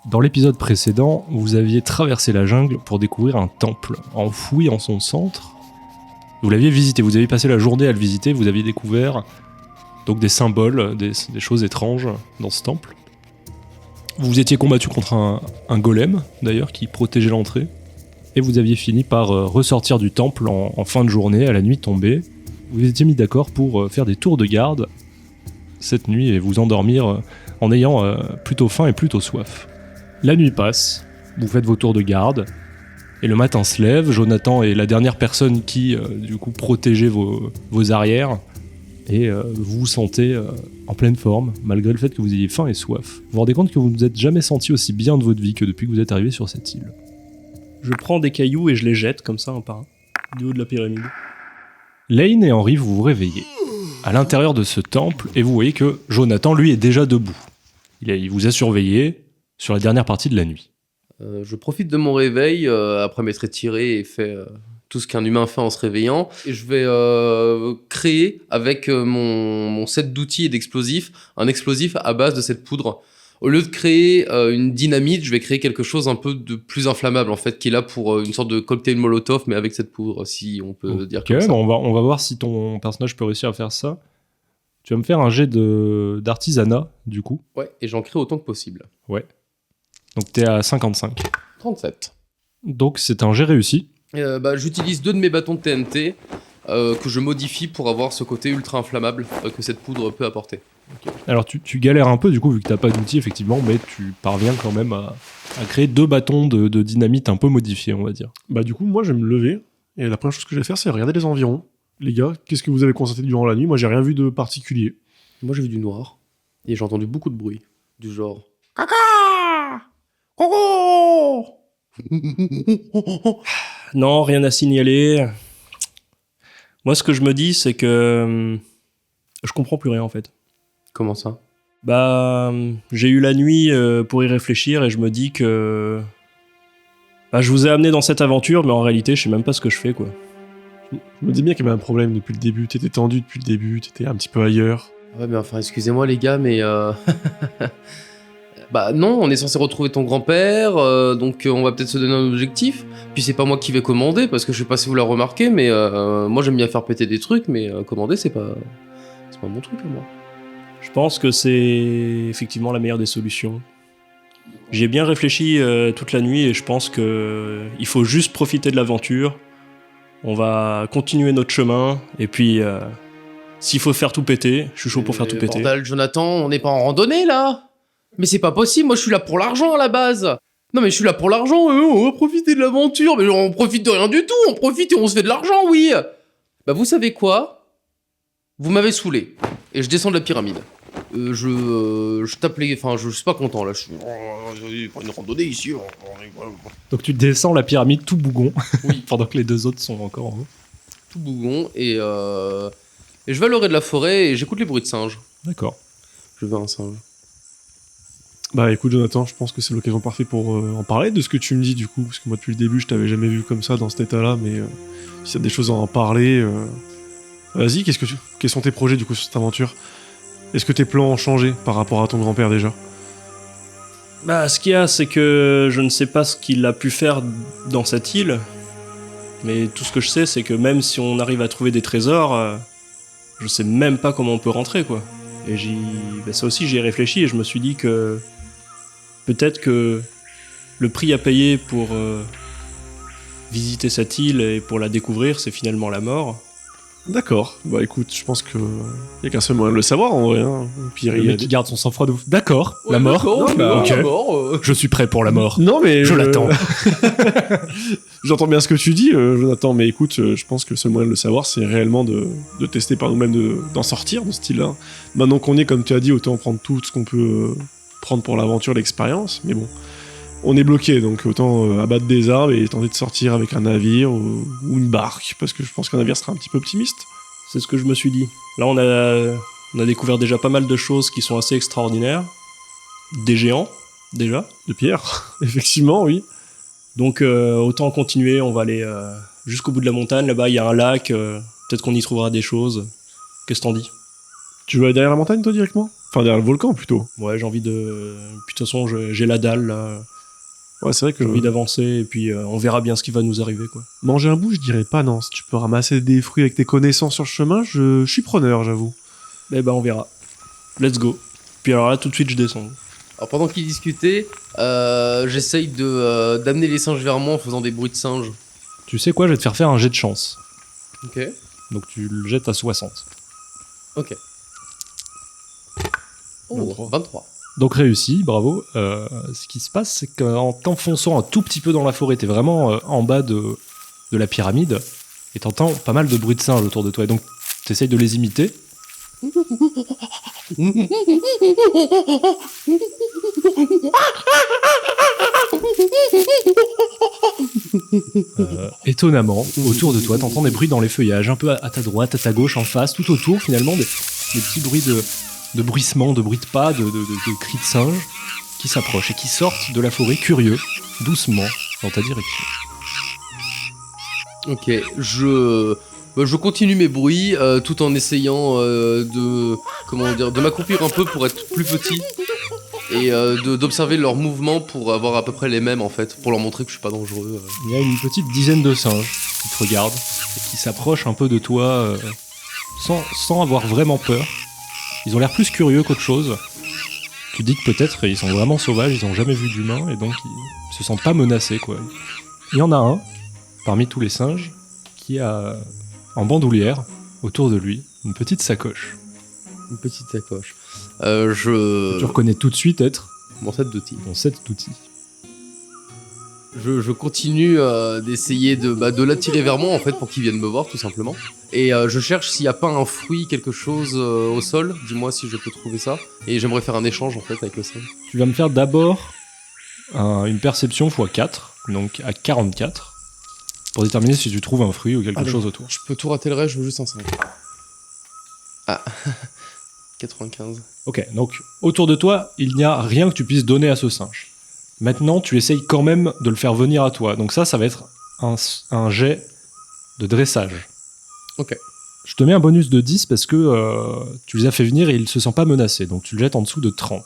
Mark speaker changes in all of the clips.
Speaker 1: Dans l'épisode précédent, vous aviez traversé la jungle pour découvrir un temple enfoui en son centre. Vous l'aviez visité, vous avez passé la journée à le visiter, vous aviez découvert donc des symboles, des choses étranges dans ce temple. Vous vous étiez combattu contre un golem, d'ailleurs, qui protégeait l'entrée. Et vous aviez fini par ressortir du temple en fin de journée, à la nuit tombée. Vous vous étiez mis d'accord pour faire des tours de garde cette nuit et vous endormir en ayant plutôt faim et plutôt soif. La nuit passe, vous faites vos tours de garde, et le matin se lève. Jonathan est la dernière personne qui, du coup, protégeait vos arrières, et vous vous sentez en pleine forme, malgré le fait que vous ayez faim et soif. Vous vous rendez compte que vous ne vous êtes jamais senti aussi bien de votre vie que depuis que vous êtes arrivé sur cette île.
Speaker 2: Je prends des cailloux et je les jette comme ça, un par un, du haut de la pyramide.
Speaker 1: Lane et Henry, vous vous réveillez à l'intérieur de ce temple, et vous voyez que Jonathan, lui, est déjà debout. Il vous a surveillé sur la dernière partie de la nuit.
Speaker 3: Je profite de mon réveil, après m'être étiré et fait tout ce qu'un humain fait en se réveillant. Et je vais créer, avec mon set d'outils et d'explosifs, un explosif à base de cette poudre. Au lieu de créer une dynamite, je vais créer quelque chose un peu de plus inflammable, en fait, qui est là pour une sorte de cocktail Molotov, mais avec cette poudre, si on peut dire comme ça.
Speaker 1: On va voir si ton personnage peut réussir à faire ça. Tu vas me faire un jet d'artisanat, du coup.
Speaker 3: Ouais, et j'en crée autant que possible.
Speaker 1: Ouais. Donc t'es à 55.
Speaker 3: 37.
Speaker 1: Donc c'est un jet réussi.
Speaker 3: J'utilise 2 de mes bâtons de TNT que je modifie pour avoir ce côté ultra inflammable que cette poudre peut apporter.
Speaker 1: Okay. Alors tu galères un peu, du coup, vu que t'as pas d'outils, effectivement, mais tu parviens quand même à créer 2 bâtons de dynamite un peu modifiés, on va dire.
Speaker 4: Bah du coup, moi je vais me lever, et la première chose que je vais faire, c'est regarder les environs. Les gars, qu'est-ce que vous avez constaté durant la nuit? Moi j'ai rien vu de particulier.
Speaker 3: Moi j'ai vu du noir, et j'ai entendu beaucoup de bruit, du genre...
Speaker 2: Caca! Coco! Non, rien à signaler. Moi, ce que je me dis, c'est que je comprends plus rien, en fait.
Speaker 3: Comment ça?
Speaker 2: J'ai eu la nuit pour y réfléchir, et je me dis que... je vous ai amené dans cette aventure, mais en réalité, je sais même pas ce que je fais, quoi.
Speaker 4: Je me dis bien qu'il y avait un problème depuis le début. T'étais tendu depuis le début, t'étais un petit peu ailleurs.
Speaker 3: Ouais, mais enfin, excusez-moi les gars, mais... non, on est censé retrouver ton grand-père, donc on va peut-être se donner un objectif. Puis c'est pas moi qui vais commander, parce que je sais pas si vous l'avez remarqué, mais moi j'aime bien faire péter des trucs, mais commander c'est pas mon truc à moi.
Speaker 2: Je pense que c'est effectivement la meilleure des solutions. J'y ai bien réfléchi toute la nuit, et je pense que il faut juste profiter de l'aventure. On va continuer notre chemin, et puis s'il faut faire tout péter, je suis chaud pour faire tout péter.
Speaker 3: Bordel, Jonathan, on n'est pas en randonnée là? Mais c'est pas possible, moi je suis là pour l'argent à la base. Non mais je suis là pour l'argent, on va profiter de l'aventure, mais on profite de rien du tout, on profite et on se fait de l'argent, oui. Vous savez quoi? Vous m'avez saoulé, et je descends de la pyramide. Je tape les... Enfin, je suis pas content là, je suis... pas une randonnée ici.
Speaker 1: Donc tu descends la pyramide tout bougon,
Speaker 3: Oui.
Speaker 1: pendant que les 2 autres sont encore en haut.
Speaker 3: Tout bougon, et je vais à l'orée de la forêt et j'écoute les bruits de singes.
Speaker 1: D'accord.
Speaker 3: Je veux un singe.
Speaker 4: Bah écoute Jonathan, je pense que c'est l'occasion parfaite pour en parler de ce que tu me dis du coup, parce que moi depuis le début je t'avais jamais vu comme ça dans cet état-là, mais si t'as des choses à en parler, vas-y, quels sont tes projets du coup sur cette aventure? Est-ce que tes plans ont changé par rapport à ton grand-père déjà?
Speaker 2: Ce qu'il y a, c'est que je ne sais pas ce qu'il a pu faire dans cette île, mais tout ce que je sais, c'est que même si on arrive à trouver des trésors, je sais même pas comment on peut rentrer, quoi. Et ça aussi, j'y ai réfléchi, et je me suis dit que peut-être que le prix à payer pour visiter cette île et pour la découvrir, c'est finalement la mort.
Speaker 4: D'accord, bah écoute, je pense que y a qu'un seul moyen de le savoir en vrai, hein. Puis,
Speaker 1: Le mec qui garde son sang-froid de ouf. D'accord,
Speaker 3: Ouais,
Speaker 1: la mort.
Speaker 3: d'accord,
Speaker 1: Non,
Speaker 3: ok.
Speaker 1: ok.
Speaker 3: La mort,
Speaker 1: Je suis prêt pour la mort.
Speaker 4: Non mais
Speaker 1: Je l'attends.
Speaker 4: J'entends bien ce que tu dis, Jonathan, mais écoute, je pense que le seul moyen de le savoir, c'est réellement de tester par nous-mêmes, d'en sortir de ce style-là. Maintenant qu'on est, comme tu as dit, autant prendre tout ce qu'on peut prendre pour l'aventure, l'expérience, mais bon, on est bloqué, donc autant abattre des arbres et tenter de sortir avec un navire ou une barque, parce que je pense qu'un navire sera un petit peu optimiste.
Speaker 2: C'est ce que je me suis dit. Là, on a découvert déjà pas mal de choses qui sont assez extraordinaires. Des géants, déjà.
Speaker 4: De pierre, effectivement, oui.
Speaker 2: Donc autant continuer, on va aller jusqu'au bout de la montagne, là-bas il y a un lac, peut-être qu'on y trouvera des choses. Qu'est-ce que t'en dis?
Speaker 4: Tu veux aller derrière la montagne, toi, directement? Enfin, derrière le volcan, plutôt.
Speaker 2: Ouais, j'ai envie de... Puis de toute façon, j'ai la dalle, là.
Speaker 4: Ouais, c'est vrai que
Speaker 2: J'ai envie d'avancer, et puis on verra bien ce qui va nous arriver, quoi.
Speaker 4: manger un bout, je dirais pas non. Si tu peux ramasser des fruits avec tes connaissances sur le chemin, je suis preneur, j'avoue.
Speaker 2: Eh ben, on verra. Let's go. Puis alors là, tout de suite, je descends.
Speaker 3: Alors pendant qu'ils discutaient, j'essaye d'amener les singes vers moi en faisant des bruits de singes.
Speaker 1: Tu sais quoi, je vais te faire un jet de chance.
Speaker 3: Ok.
Speaker 1: Donc tu le jettes à 60.
Speaker 3: Ok. Oh,
Speaker 4: 23.
Speaker 3: 23.
Speaker 1: Donc réussi, bravo. Ce qui se passe, c'est qu'en t'enfonçant un tout petit peu dans la forêt, t'es vraiment en bas de la pyramide, et t'entends pas mal de bruits de singes autour de toi. Et donc t'essayes de les imiter. Étonnamment, autour de toi, t'entends des bruits dans les feuillages, un peu à ta droite, à ta gauche, en face, tout autour, finalement, des petits bruits de bruissements, de bruits de pas, de cris de singes qui s'approchent et qui sortent de la forêt curieux, doucement, dans ta direction.
Speaker 3: Ok, je continue mes bruits tout en essayant de m'accroupir un peu pour être plus petit et d'observer leurs mouvements pour avoir à peu près les mêmes en fait, pour leur montrer que je suis pas dangereux.
Speaker 1: Il y a une petite dizaine de singes qui te regardent et qui s'approchent un peu de toi sans avoir vraiment peur. Ils ont l'air plus curieux qu'autre chose. Tu dis que peut-être ils sont vraiment sauvages, ils n'ont jamais vu d'humains et donc ils se sentent pas menacés, quoi. Il y en a un, parmi tous les singes, qui a en bandoulière, autour de lui, une petite sacoche.
Speaker 3: Une petite sacoche.
Speaker 1: Que tu reconnais tout de suite être
Speaker 3: Mon set d'outils.
Speaker 1: ton set d'outils.
Speaker 3: Je continue d'essayer de l'attirer vers moi en fait pour qu'il vienne me voir tout simplement. Et je cherche s'il n'y a pas un fruit, quelque chose au sol. Dis-moi si je peux trouver ça. Et j'aimerais faire un échange en fait avec le singe.
Speaker 1: Tu vas me faire d'abord une perception x4, donc à 44, pour déterminer si tu trouves un fruit ou quelque
Speaker 3: Allez.
Speaker 1: chose autour.
Speaker 3: Je peux tout rater le reste, je veux juste un 5. Ah, 95.
Speaker 1: Ok, donc autour de toi, il n'y a rien que tu puisses donner à ce singe. Maintenant, tu essayes quand même de le faire venir à toi. Donc ça va être un jet de dressage.
Speaker 3: Ok.
Speaker 1: Je te mets un bonus de 10 parce que tu les as fait venir et ils ne se sentent pas menacés. Donc tu le jettes en dessous de 30.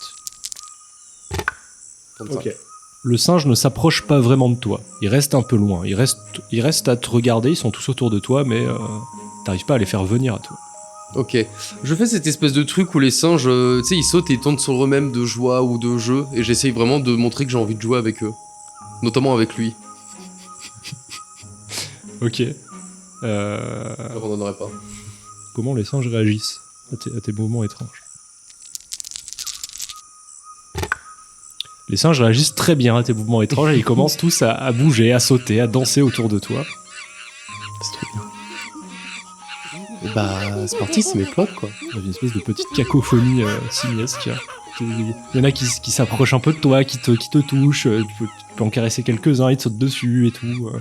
Speaker 3: 35.
Speaker 1: Le singe ne s'approche pas vraiment de toi. Il reste un peu loin. Il reste à te regarder. Ils sont tous autour de toi, mais t'arrives pas à les faire venir à toi.
Speaker 3: Ok. Je fais cette espèce de truc où les singes, tu sais, ils sautent et ils tournent sur eux-mêmes de joie ou de jeu. Et j'essaye vraiment de montrer que j'ai envie de jouer avec eux. Notamment avec lui.
Speaker 1: Ok.
Speaker 3: Je n'abandonnerai pas.
Speaker 1: Comment les singes réagissent à tes mouvements étranges? Les singes réagissent très bien à tes mouvements étranges et ils commencent tous à bouger, à sauter, à danser autour de toi.
Speaker 3: C'est trop bien. Bah, c'est parti, c'est mes plots quoi.
Speaker 1: Il y a une espèce de petite cacophonie simiesque. Il y en a qui s'approchent un peu de toi, qui te touchent, tu peux en caresser quelques-uns, ils te sautent dessus et tout.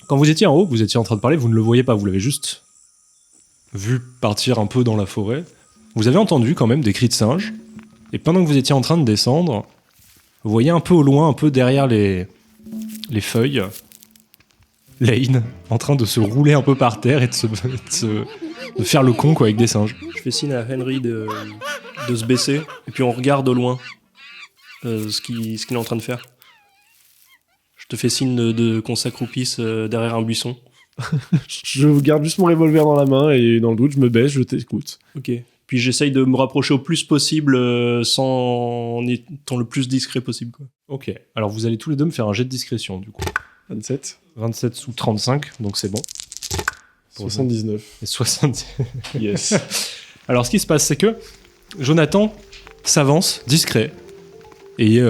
Speaker 1: Quand vous étiez en haut, vous étiez en train de parler, vous ne le voyez pas, vous l'avez juste vu partir un peu dans la forêt. Vous avez entendu quand même des cris de singes, et pendant que vous étiez en train de descendre, vous voyez un peu au loin, un peu derrière les feuilles, Lane en train de se rouler un peu par terre et de faire le con quoi avec des singes.
Speaker 2: Je fais signe à Henry de se baisser, et puis on regarde au loin ce qu'il est en train de faire. Je te fais signe qu'on s'accroupisse derrière un buisson.
Speaker 4: Je garde juste mon revolver dans la main et dans le doute, je me baisse, je t'écoute.
Speaker 2: Ok. Puis j'essaye de me rapprocher au plus possible en étant le plus discret possible, quoi.
Speaker 1: Ok, alors vous allez tous les deux me faire un jet de discrétion du coup.
Speaker 4: 27.
Speaker 1: 27 sous 35, donc c'est bon.
Speaker 4: 79.
Speaker 1: Et 70.
Speaker 4: Yes.
Speaker 1: Alors ce qui se passe, c'est que Jonathan s'avance discret et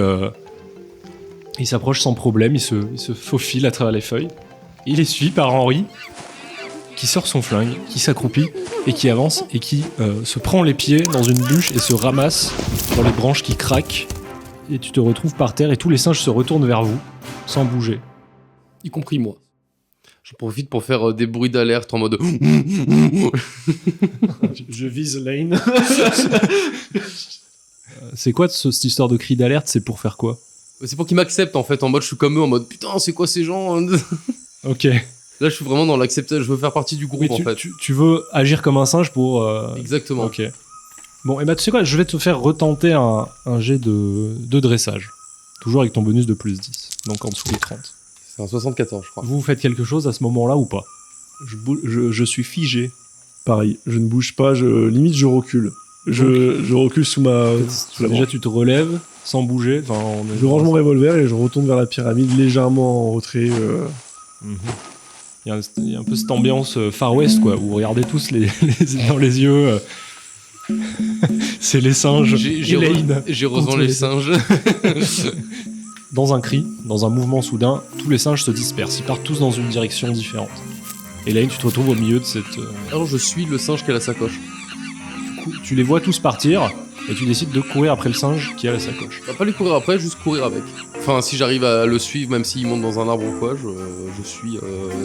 Speaker 1: il s'approche sans problème, il se faufile à travers les feuilles. Il est suivi par Henry qui sort son flingue, qui s'accroupit et qui avance et qui se prend les pieds dans une bûche et se ramasse dans les branches qui craquent. Et tu te retrouves par terre et tous les singes se retournent vers vous sans bouger.
Speaker 3: Y compris moi. Je profite pour faire des bruits d'alerte en mode.
Speaker 4: Je vise Lane.
Speaker 1: C'est quoi cette histoire de cri d'alerte? C'est pour faire quoi?
Speaker 3: C'est pour qu'ils m'acceptent en fait, en mode je suis comme eux, en mode putain, c'est quoi ces gens?
Speaker 1: Ok.
Speaker 3: Là, je suis vraiment dans l'acceptation. Je veux faire partie du groupe,
Speaker 1: Oui,
Speaker 3: en fait.
Speaker 1: tu veux agir comme un singe pour...
Speaker 3: Exactement.
Speaker 1: Ok. Bon, et bah tu sais quoi, je vais te faire retenter un jet de dressage. Toujours avec ton bonus de plus 10, donc en dessous des 30.
Speaker 3: C'est un 74, je crois.
Speaker 1: Vous faites quelque chose à ce moment-là ou pas?
Speaker 2: Je suis figé.
Speaker 4: Pareil, je ne bouge pas, limite je recule. Je recule sous la
Speaker 1: Déjà,
Speaker 4: branche.
Speaker 1: tu te relèves sans bouger. Enfin,
Speaker 4: Je range mon revolver et je retourne vers la pyramide légèrement en retrait.
Speaker 1: Mhm. Il y a un peu cette ambiance Far West, quoi, où vous regardez tous dans les yeux. C'est les singes. Elaine
Speaker 3: J'ai rejoint
Speaker 1: contre
Speaker 3: les singes.
Speaker 1: Dans un cri, dans un mouvement soudain, tous les singes se dispersent. Ils partent tous dans une direction différente. Elaine, tu te retrouves au milieu de cette...
Speaker 3: Alors, je suis le singe qui a la sacoche.
Speaker 1: Tu les vois tous partir, et tu décides de courir après le singe qui a la sacoche.
Speaker 3: On va pas lui courir après, juste courir avec. Enfin, si j'arrive à le suivre, même s'il monte dans un arbre ou quoi, je suis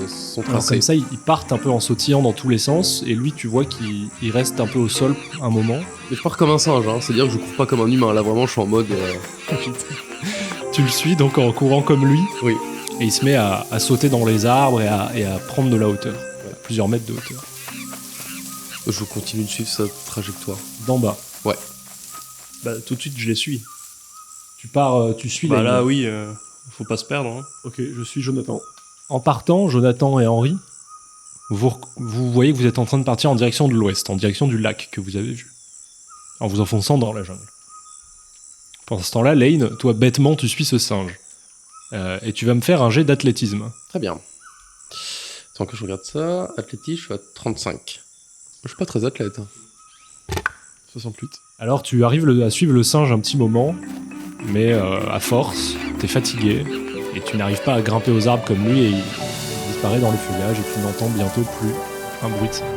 Speaker 3: son
Speaker 1: Alors
Speaker 3: tracé.
Speaker 1: comme ça, ils partent un peu en sautillant dans tous les sens, et lui, tu vois qu'il reste un peu au sol un moment.
Speaker 3: Mais je pars comme un singe, hein. C'est-à-dire que je cours pas comme un humain. Là, vraiment, je suis en mode...
Speaker 1: Tu le suis donc en courant comme lui,
Speaker 3: Oui.
Speaker 1: et il se met à sauter dans les arbres et à prendre de la hauteur, à plusieurs mètres de hauteur.
Speaker 3: Je continue de suivre sa trajectoire.
Speaker 1: D'en bas.
Speaker 2: Bah, tout de suite, je les suis.
Speaker 1: Tu pars, tu suis
Speaker 2: Bah
Speaker 1: la
Speaker 2: là,
Speaker 1: ligne.
Speaker 2: oui, faut pas se perdre. Hein.
Speaker 4: Ok, je suis Jonathan.
Speaker 1: En partant, Jonathan et Henri, vous voyez que vous êtes en train de partir en direction de l'ouest, en direction du lac que vous avez vu, en vous enfonçant dans la jungle. Pendant ce temps-là, Lane, toi bêtement, tu suis ce singe. Et tu vas me faire un jet d'athlétisme.
Speaker 3: Très bien. Tant que je regarde ça, athlétisme, je suis à 35. Je suis pas très athlète. Hein.
Speaker 4: 68.
Speaker 1: Alors tu arrives à suivre le singe un petit moment, mais à force, t'es fatigué, et tu n'arrives pas à grimper aux arbres comme lui, et il disparaît dans le feuillage, et tu n'entends bientôt plus un bruit de singe.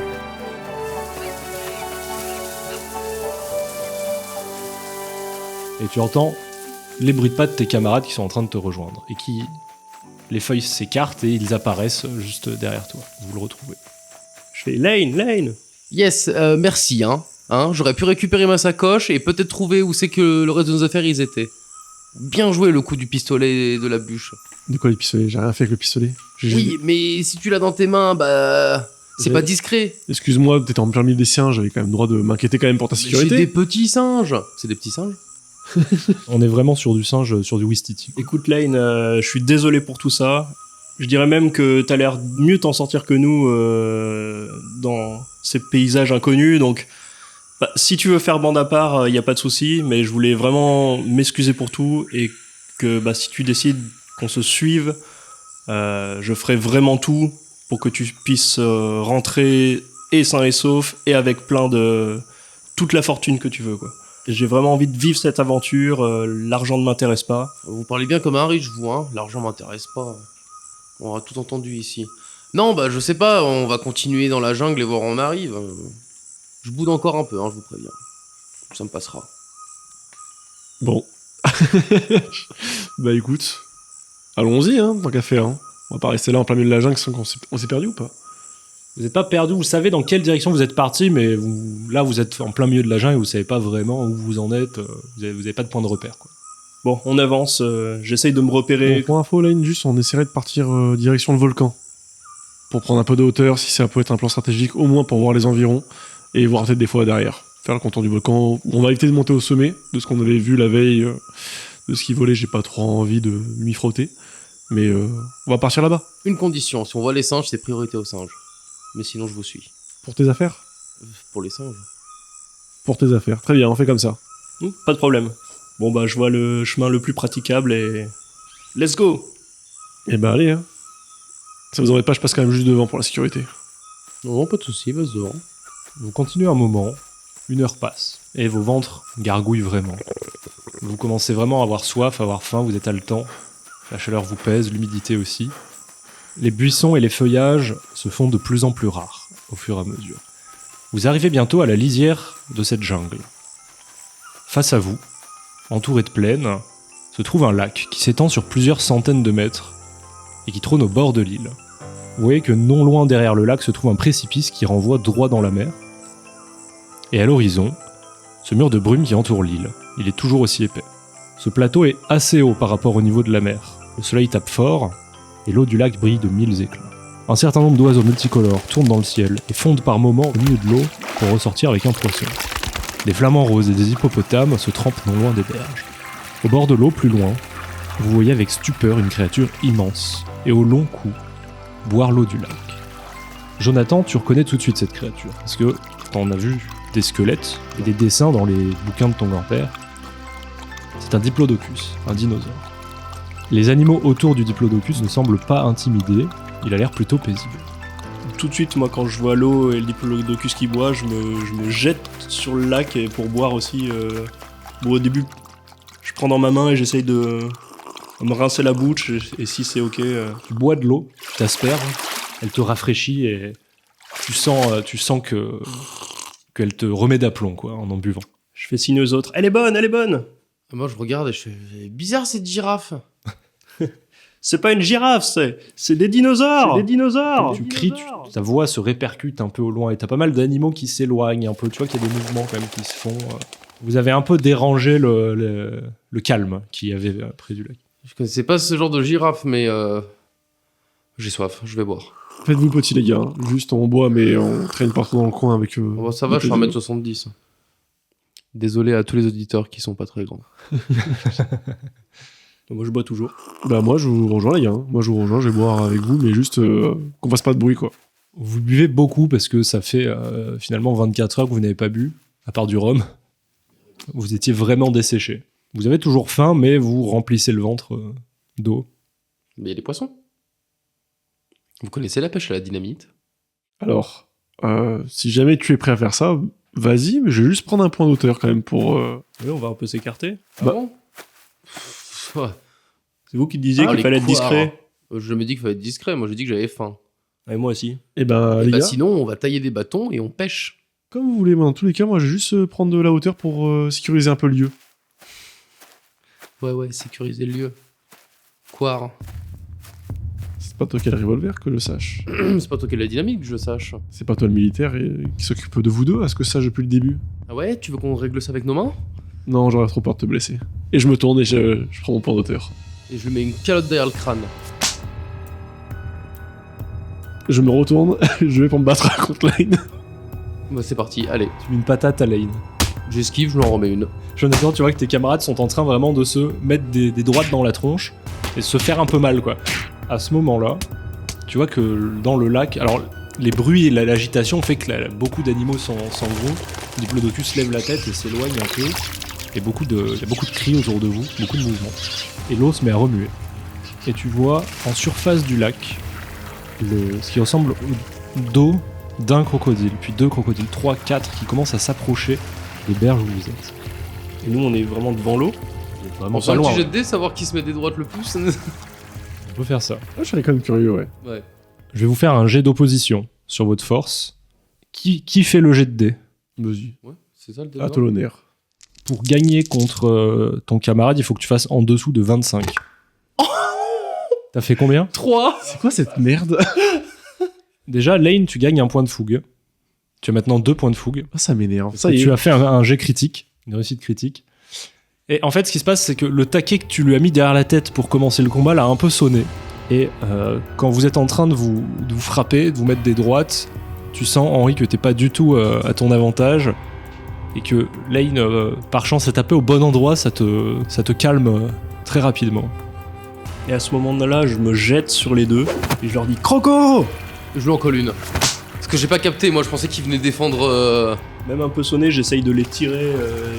Speaker 1: Et tu entends les bruits de pas de tes camarades qui sont en train de te rejoindre, et qui... Les feuilles s'écartent et ils apparaissent juste derrière toi. Vous le retrouvez.
Speaker 2: Je fais Lane.
Speaker 3: Yes, merci, hein. J'aurais pu récupérer ma sacoche et peut-être trouver où c'est que le reste de nos affaires ils étaient. Bien joué le coup du pistolet et de la bûche.
Speaker 4: De quoi les pistolets? J'ai rien fait avec le pistolet.
Speaker 3: Oui, mais si tu l'as dans tes mains, bah... C'est pas discret.
Speaker 4: Excuse-moi, t'étais en plein milieu des siens, j'avais quand même le droit de m'inquiéter quand même pour ta
Speaker 3: J'ai
Speaker 4: sécurité.
Speaker 3: des petits singes. C'est des petits singes?
Speaker 1: On est vraiment sur du singe, sur du Wistiti.
Speaker 2: Écoute, Lane, je suis désolé pour tout ça. Je dirais même que t'as l'air mieux t'en sortir que nous dans ces paysages inconnus, donc... Bah, si tu veux faire bande à part, y a pas de souci, mais je voulais vraiment m'excuser pour tout et que bah, si tu décides qu'on se suive, je ferai vraiment tout pour que tu puisses rentrer et sain et sauf et avec plein de toute la fortune que tu veux, quoi. Et j'ai vraiment envie de vivre cette aventure. L'argent ne m'intéresse pas.
Speaker 3: Vous parlez bien comme un riche, vous, hein. L'argent m'intéresse pas. On a tout entendu ici. Non, bah je sais pas, on va continuer dans la jungle et voir où on arrive. Je boude encore un peu, hein, je vous préviens. Ça me passera.
Speaker 4: Bon. Bah écoute, allons-y, hein, tant qu'à faire. Hein. On va pas rester là en plein milieu de la jungle sans on s'est perdu ou pas?
Speaker 1: Vous n'êtes pas perdu, vous savez dans quelle direction vous êtes parti, mais là vous êtes en plein milieu de la jungle et vous savez pas vraiment où vous en êtes, vous avez pas de point de repère, quoi.
Speaker 2: Bon, on avance. J'essaye de me repérer.
Speaker 4: Bon, pour info, Lane, juste on essaierait de partir direction le volcan. Pour prendre un peu de hauteur, si ça peut être un plan stratégique, au moins pour voir les environs, et voir peut-être des fois derrière. Faire le contour du volcan. On va éviter de monter au sommet, de ce qu'on avait vu la veille, de ce qui volait, j'ai pas trop envie de m'y frotter. Mais on va partir là-bas.
Speaker 3: Une condition, si on voit les singes, c'est priorité aux singes. Mais sinon, je vous suis.
Speaker 4: Pour tes affaires?
Speaker 3: Pour les singes.
Speaker 4: Pour tes affaires. Très bien, on fait comme ça.
Speaker 2: Pas de problème. Bon bah je vois le chemin le plus praticable et... Let's go!
Speaker 4: Eh ben allez, hein. Ça vous embête pas, je passe quand même juste devant pour la sécurité.
Speaker 3: Non, pas de soucis, vas-y devant.
Speaker 1: Vous continuez un moment, 1 heure passe, et vos ventres gargouillent vraiment. Vous commencez vraiment à avoir soif, à avoir faim, vous êtes haletant. La chaleur vous pèse, l'humidité aussi. Les buissons et les feuillages se font de plus en plus rares, au fur et à mesure. Vous arrivez bientôt à la lisière de cette jungle. Face à vous, entouré de plaines, se trouve un lac qui s'étend sur plusieurs centaines de mètres et qui trône au bord de l'île. Vous voyez que non loin derrière le lac se trouve un précipice qui renvoie droit dans la mer. Et à l'horizon, ce mur de brume qui entoure l'île, il est toujours aussi épais. Ce plateau est assez haut par rapport au niveau de la mer. Le soleil tape fort et l'eau du lac brille de 1000 éclats. Un certain nombre d'oiseaux multicolores tournent dans le ciel et fondent par moments au milieu de l'eau pour ressortir avec un poisson. Des flamants roses et des hippopotames se trempent non loin des berges. Au bord de l'eau, plus loin, vous voyez avec stupeur une créature immense et au long cou boire l'eau du lac. Jonathan, tu reconnais tout de suite cette créature parce que t'en as vu des squelettes et des dessins dans les bouquins de ton grand-père. C'est un diplodocus, un dinosaure. Les animaux autour du diplodocus ne semblent pas intimidés, il a l'air plutôt paisible.
Speaker 2: Tout de suite, moi, quand je vois l'eau et le diplodocus qui boit, je me jette sur le lac et pour boire aussi. Bon, au début, je prends dans ma main et j'essaye de me rincer la bouche et si c'est ok.
Speaker 1: Tu bois de l'eau, tu t'asperges, elle te rafraîchit et tu sens qu'elle te remet d'aplomb quoi, en buvant.
Speaker 2: Je fais signe aux autres. Elle est bonne, elle est bonne.
Speaker 3: Moi, je regarde et je fais bizarre cette girafe.
Speaker 2: C'est pas une girafe, c'est des dinosaures. C'est des dinosaures.
Speaker 1: Tu cries, ta voix se répercute un peu au loin et t'as pas mal d'animaux qui s'éloignent un peu. Tu vois qu'il y a des mouvements quand même qui se font. Vous avez un peu dérangé le calme qu'il y avait près du lac.
Speaker 3: Je connaissais pas ce genre de girafe, mais j'ai soif, je vais boire.
Speaker 4: Faites-vous petit, les gars. Juste, on boit, mais on traîne partout dans le coin avec...
Speaker 3: Bon, ça va, je suis 1m70. Désolé à tous les auditeurs qui sont pas très grands.
Speaker 2: Moi, je bois toujours.
Speaker 4: Bah moi, je vous rejoins, les gars. Moi, je vous rejoins, je vais boire avec vous, mais juste qu'on fasse pas de bruit, quoi.
Speaker 1: Vous buvez beaucoup parce que ça fait finalement 24 heures que vous n'avez pas bu, à part du rhum. Vous étiez vraiment desséché. Vous avez toujours faim, mais vous remplissez le ventre d'eau.
Speaker 3: Mais il y a des poissons. Vous connaissez la pêche à la dynamite?
Speaker 4: Alors, si jamais tu es prêt à faire ça, vas-y, mais je vais juste prendre un point d'auteur quand même pour...
Speaker 2: Oui, on va un peu s'écarter.
Speaker 3: Ah bon? Ouais.
Speaker 2: C'est vous qui disiez qu'il fallait être discret.
Speaker 3: Je me dis qu'il fallait être discret, moi j'ai dit que j'avais faim.
Speaker 2: Et moi aussi.
Speaker 4: Eh ben,
Speaker 3: Et
Speaker 4: les
Speaker 3: bah
Speaker 4: gars,
Speaker 3: sinon, on va tailler des bâtons et on pêche.
Speaker 4: comme vous voulez, moi, dans tous les cas, moi, je vais juste prendre de la hauteur pour sécuriser un peu le lieu.
Speaker 3: Ouais, sécuriser le lieu. Quoi?
Speaker 4: C'est pas toi qui as le revolver, que je sache.
Speaker 3: C'est pas toi qui as la dynamite, que je sache.
Speaker 4: C'est pas toi le militaire qui s'occupe de vous deux, à ce que ça sache depuis le début.
Speaker 3: Ah ouais, tu veux qu'on règle ça avec nos mains?
Speaker 4: Non, j'aurais trop peur de te blesser. Et je me tourne et je prends mon point d'auteur.
Speaker 3: Et je lui mets une calotte derrière le crâne.
Speaker 4: Je me retourne, je vais pour me battre contre Lane.
Speaker 3: Bah c'est parti, allez.
Speaker 1: Tu mets une patate à Lane.
Speaker 3: J'esquive, je lui en remets une.
Speaker 1: Jonathan, tu vois que tes camarades sont en train vraiment de se mettre des droites dans la tronche et se faire un peu mal, quoi. À ce moment-là, tu vois que dans le lac, alors les bruits et l'agitation fait que beaucoup d'animaux s'en vont. Diplodocus lève la tête et s'éloigne un peu. Il y a beaucoup de cris autour de vous, beaucoup de mouvements. Et l'eau se met à remuer. Et tu vois en surface du lac ce qui ressemble au dos d'un crocodile, puis 2 crocodiles, 3, 4 qui commencent à s'approcher des berges où vous êtes.
Speaker 2: Et nous, on est vraiment devant l'eau.
Speaker 1: Vous êtes vraiment
Speaker 3: On
Speaker 1: pas
Speaker 3: fait un
Speaker 1: loin.
Speaker 3: petit jet de dés, savoir qui se met des droites le plus.
Speaker 1: On peut faire ça.
Speaker 4: Ah, je serais quand même curieux, ouais.
Speaker 3: Ouais.
Speaker 1: Je vais vous faire un jet d'opposition sur votre force. Qui fait le jet de dés?
Speaker 4: Vas-y.
Speaker 3: Ouais, c'est ça le
Speaker 4: À
Speaker 3: débat.
Speaker 4: toi l'honneur.
Speaker 1: Pour gagner contre ton camarade, il faut que tu fasses en dessous de 25. T'as fait combien?
Speaker 3: 3.
Speaker 4: C'est quoi cette merde?
Speaker 1: Déjà, Lane, tu gagnes un point de fougue. Tu as maintenant 2 points de fougue.
Speaker 4: Ah, ça m'énerve. Ça
Speaker 1: Et
Speaker 4: y
Speaker 1: tu
Speaker 4: est.
Speaker 1: as fait un jet critique, une réussite critique. Et en fait, ce qui se passe, c'est que le taquet que tu lui as mis derrière la tête pour commencer le combat l'a un peu sonné. Et quand vous êtes en train de vous frapper, de vous mettre des droites, tu sens, Henri, que t'es pas du tout à ton avantage. Et que Lane, par chance, a tapé au bon endroit, ça te calme très rapidement.
Speaker 2: Et à ce moment-là, je me jette sur les deux et je leur dis Croco!
Speaker 3: Je lui en colle une. Parce que j'ai pas capté, moi je pensais qu'il venait défendre.
Speaker 2: Même un peu sonné, j'essaye de les tirer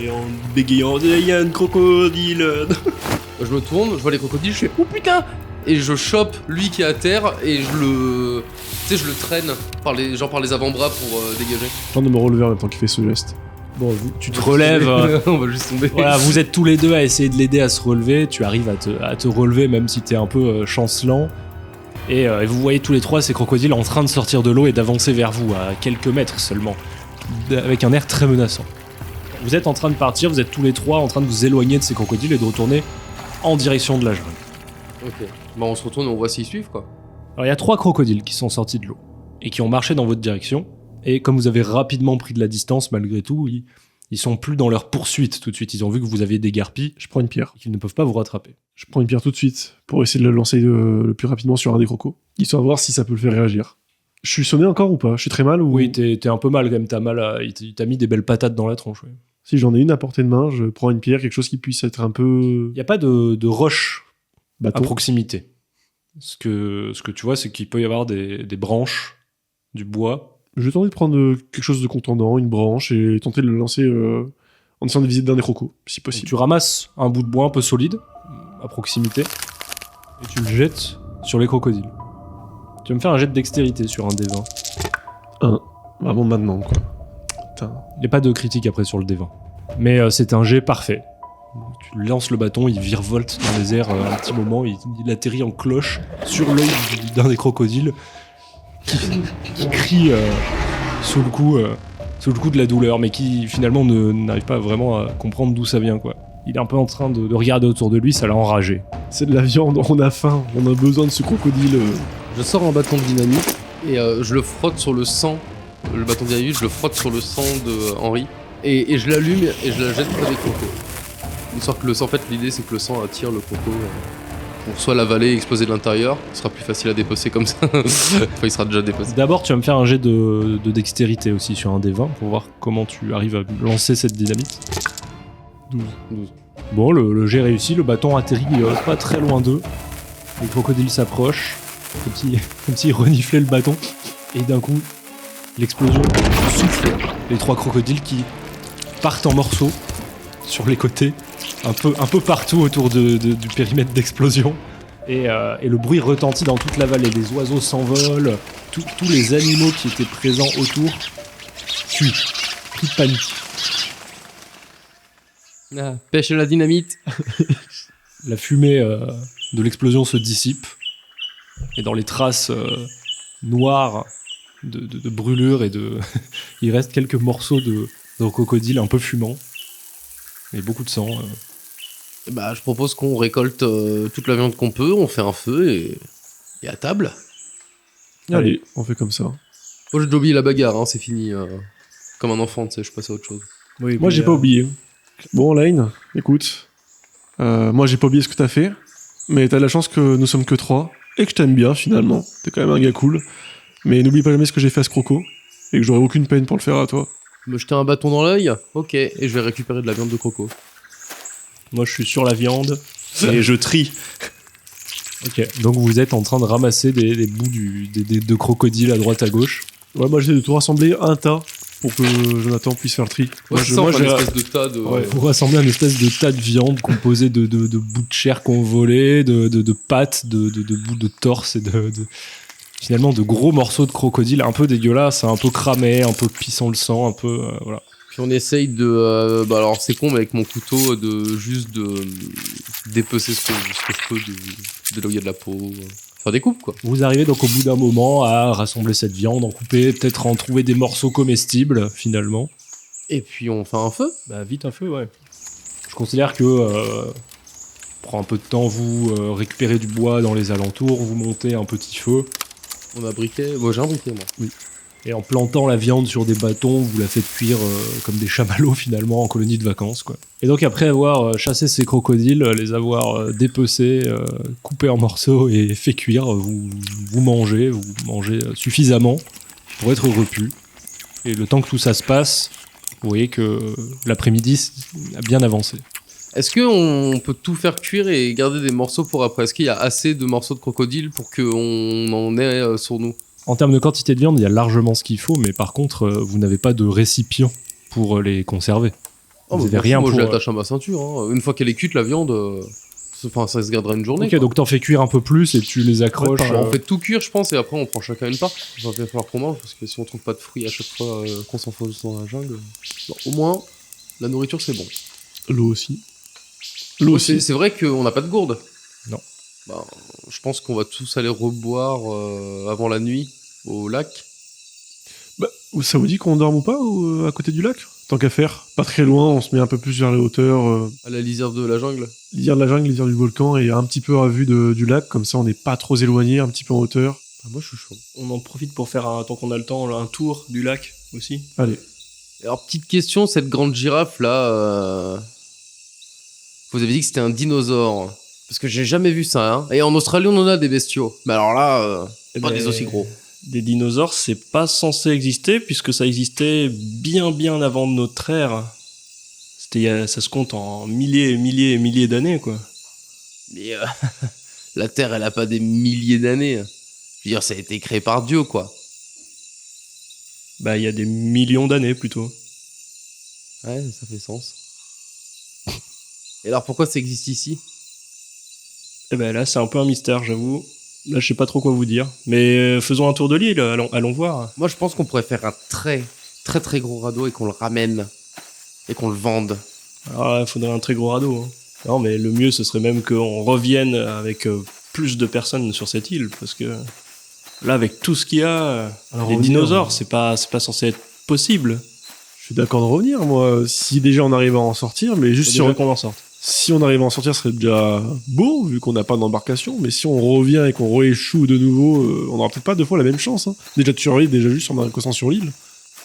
Speaker 2: et en bégayant il y a un crocodile.
Speaker 3: Je me tourne, je vois les crocodiles, je fais oh putain! Et je chope lui qui est à terre et je le. Tu sais, je le traîne par les avant-bras pour dégager.
Speaker 4: Je tente de me relever en même temps qu'il fait ce geste.
Speaker 1: Bon, tu te relèves.
Speaker 3: On va juste tomber.
Speaker 1: Voilà, vous êtes tous les deux à essayer de l'aider à se relever. Tu arrives à te relever, même si t'es un peu chancelant. Et vous voyez tous les trois ces crocodiles en train de sortir de l'eau et d'avancer vers vous, à quelques mètres seulement, avec un air très menaçant. Vous êtes en train de partir, vous êtes tous les trois en train de vous éloigner de ces crocodiles et de retourner en direction de la jungle.
Speaker 3: Ok. Bah on se retourne et on voit s'ils suivent quoi.
Speaker 1: Alors il y a 3 crocodiles qui sont sortis de l'eau et qui ont marché dans votre direction. Et comme vous avez rapidement pris de la distance malgré tout, Ils sont plus dans leur poursuite tout de suite. Ils ont vu que vous aviez déguerpi
Speaker 4: Je prends une pierre.
Speaker 1: et qu'ils ne peuvent pas vous rattraper.
Speaker 4: Je prends une pierre tout de suite pour essayer de le lancer le plus rapidement sur un des crocos, histoire de voir si ça peut le faire réagir. Je suis sonné encore ou pas? Je suis très mal ou...
Speaker 1: Oui, t'es un peu mal quand même. Il t'a mis des belles patates dans la tronche. Ouais.
Speaker 4: Si j'en ai une à portée de main, je prends une pierre, quelque chose qui puisse être un peu...
Speaker 1: Il n'y a pas de roche à
Speaker 4: bâton.
Speaker 1: proximité. Ce que tu vois, c'est qu'il peut y avoir des branches, du bois.
Speaker 4: Je vais tenter de prendre quelque chose de contendant, une branche, et tenter de le lancer en essayant de viser d'un des crocos, si
Speaker 1: Donc,
Speaker 4: possible.
Speaker 1: tu ramasses un bout de bois un peu solide, à proximité, et tu le jettes sur les crocodiles. Tu vas me faire un jet de dextérité sur un des 20.
Speaker 4: Vraiment maintenant, quoi. Putain.
Speaker 1: Il n'y a pas de critique après sur le D20. Mais c'est un jet parfait. Tu lances le bâton, il virevolte dans les airs un petit moment, il atterrit en cloche sur l'œil d'un des crocodiles qui crie sous le coup de la douleur, mais qui finalement n'arrive pas vraiment à comprendre d'où ça vient, quoi. Il est un peu en train de regarder autour de lui, ça l'a enragé.
Speaker 4: C'est de la viande, on a faim, on a besoin de ce crocodile.
Speaker 3: Je sors un bâton de dynamite et je le frotte sur le sang. Le bâton de dynamite, je le frotte sur le sang de Henri. Et je l'allume et je la jette près des crocos. Une sorte que le sang, en fait, l'idée c'est que le sang attire le croco pour soit l'avaler et exploser de l'intérieur. Ce sera plus facile à dépecer comme ça. Enfin, il sera déjà dépecé.
Speaker 1: D'abord, tu vas me faire un jet de dextérité aussi sur un des 20 pour voir comment tu arrives à lancer cette dynamite.
Speaker 3: 12.
Speaker 1: Bon, le jet réussi, le bâton atterrit pas très loin d'eux. Les crocodiles s'approchent, comme s'ils reniflaient le bâton. Et d'un coup, l'explosion souffle les 3 crocodiles qui partent en morceaux sur les côtés, un peu partout autour du périmètre d'explosion. Et le bruit retentit dans toute la vallée. Les oiseaux s'envolent, tous les animaux qui étaient présents autour fuient, pris de panique.
Speaker 3: Ah, pêche à la dynamite.
Speaker 1: La fumée de l'explosion se dissipe, et dans les traces noires de brûlure il reste quelques morceaux de crocodile un peu fumants, et beaucoup de sang.
Speaker 3: Bah, je propose qu'on récolte toute la viande qu'on peut, on fait un feu et à table.
Speaker 4: Allez, on fait comme ça.
Speaker 3: Moi j'ai déjà oublié la bagarre, hein, c'est fini. Comme un enfant, tu sais, je passe à autre chose.
Speaker 1: Oui,
Speaker 4: Moi, j'ai pas oublié. Bon, Lane, écoute. Moi, j'ai pas oublié ce que t'as fait. Mais t'as de la chance que nous sommes que 3. Et que je t'aime bien, finalement. T'es quand même un gars cool. Mais n'oublie pas jamais ce que j'ai fait à ce croco. Et que j'aurai aucune peine pour le faire à toi.
Speaker 3: Me jeter un bâton dans l'œil, ok, et je vais récupérer de la viande de croco.
Speaker 2: Moi, je suis sur la viande et je trie.
Speaker 1: Ok, donc vous êtes en train de ramasser des bouts de crocodile à droite à gauche.
Speaker 4: Ouais, moi, j'essaie de tout rassembler un tas pour que Jonathan puisse faire le tri.
Speaker 3: Ouais,
Speaker 4: Moi,
Speaker 3: c'est ça, on fait
Speaker 4: j'ai-
Speaker 3: une espèce de tas de...
Speaker 1: Ouais, vous rassemblez un espèce de tas de viande composé de bouts de chair qu'on volait, de pattes, de bouts de torse et finalement de gros morceaux de crocodile un peu dégueulasses, un peu cramés, un peu pissant le sang, un peu voilà.
Speaker 3: Puis on essaye de... bah alors c'est con, mais avec mon couteau, de dépecer ce que je peux de là où il y a de la peau. Faire des coupes, quoi.
Speaker 1: Vous arrivez donc au bout d'un moment à rassembler cette viande, en couper, peut-être en trouver des morceaux comestibles finalement.
Speaker 3: Et puis on fait un feu.
Speaker 1: Bah vite un feu, ouais. Je considère que prend un peu de temps, vous récupérez du bois dans les alentours, vous montez un petit feu.
Speaker 3: On a briquet. Moi j'ai un briquet, moi.
Speaker 1: Et en plantant la viande sur des bâtons, vous la faites cuire comme des chamallows finalement en colonie de vacances, quoi. Et donc après avoir chassé ces crocodiles, les avoir dépecés, coupés en morceaux et fait cuire, vous mangez suffisamment pour être repu. Et le temps que tout ça se passe, vous voyez que l'après-midi a bien avancé.
Speaker 3: Est-ce qu'on peut tout faire cuire et garder des morceaux pour après? Est-ce qu'il y a assez de morceaux de crocodile pour qu'on en ait sur nous?
Speaker 1: En termes de quantité de viande, il y a largement ce qu'il faut, mais par contre, vous n'avez pas de récipient pour les conserver.
Speaker 3: Oh,
Speaker 1: Vous
Speaker 3: bah,
Speaker 1: avez rien
Speaker 3: moi
Speaker 1: pour...
Speaker 3: je l'attache à ma ceinture. Hein. Une fois qu'elle est cuite, la viande, ça se gardera une journée.
Speaker 1: Ok,
Speaker 3: quoi.
Speaker 1: donc t'en fais cuire un peu plus et tu les accroches.
Speaker 3: On fait tout cuire, je pense, et après on prend chacun une part. Il va bien falloir qu'on mange, parce que si on trouve pas de fruits à chaque fois qu'on s'enfonce dans la jungle... Bon, au moins, la nourriture c'est bon.
Speaker 4: L'eau aussi. L'eau aussi.
Speaker 3: C'est vrai qu'on n'a pas de gourde.
Speaker 1: Non.
Speaker 3: Bah, je pense qu'on va tous aller reboire avant la nuit au lac.
Speaker 4: Bah, ça vous dit qu'on dorme ou pas à côté du lac? Tant qu'à faire. Pas très loin, on se met un peu plus vers les hauteurs.
Speaker 3: À la lisière de la jungle.
Speaker 4: Lisière de la jungle, lisière du volcan et un petit peu à vue du lac. Comme ça, on n'est pas trop éloigné, un petit peu en hauteur.
Speaker 3: Ah, moi je suis chaud.
Speaker 2: On en profite pour faire, tant qu'on a le temps, un tour du lac aussi.
Speaker 4: Allez.
Speaker 3: Alors, petite question, cette grande girafe là, vous avez dit que c'était un dinosaure. Parce que j'ai jamais vu ça, hein. Et en Australie, on en a des bestiaux. Mais alors là, pas des aussi gros.
Speaker 2: Des dinosaures, c'est pas censé exister puisque ça existait bien avant notre ère. Ça se compte en milliers et milliers d'années, quoi.
Speaker 3: Mais la Terre, elle a pas des milliers d'années. Je veux dire, ça a été créé par Dieu, quoi.
Speaker 2: Bah, il y a des millions d'années plutôt.
Speaker 3: Ouais, ça fait sens. Et alors, pourquoi ça existe ici?
Speaker 2: Eh ben là, c'est un peu un mystère, j'avoue. Là, je sais pas trop quoi vous dire. Mais faisons un tour de l'île, allons voir.
Speaker 3: Moi, je pense qu'on pourrait faire un très gros radeau et qu'on le ramène. Et qu'on le vende.
Speaker 2: Alors, il faudrait un très gros radeau. Hein. Non, mais le mieux, ce serait même qu'on revienne avec plus de personnes sur cette île. Parce que là, avec tout ce qu'il y a,
Speaker 4: Alors,
Speaker 2: les
Speaker 4: revenir,
Speaker 2: dinosaures, c'est pas censé être possible.
Speaker 4: Je suis d'accord de revenir, moi. Si déjà on arrive à en sortir, mais juste
Speaker 2: Faut déjà qu'on en sorte.
Speaker 4: si on arrive à en sortir, ce serait déjà beau, vu qu'on n'a pas d'embarcation. Mais si on revient et qu'on rééchoue de nouveau, on n'aura peut-être pas deux fois la même chance. Hein. Déjà de survivre, déjà juste en restant sur l'île.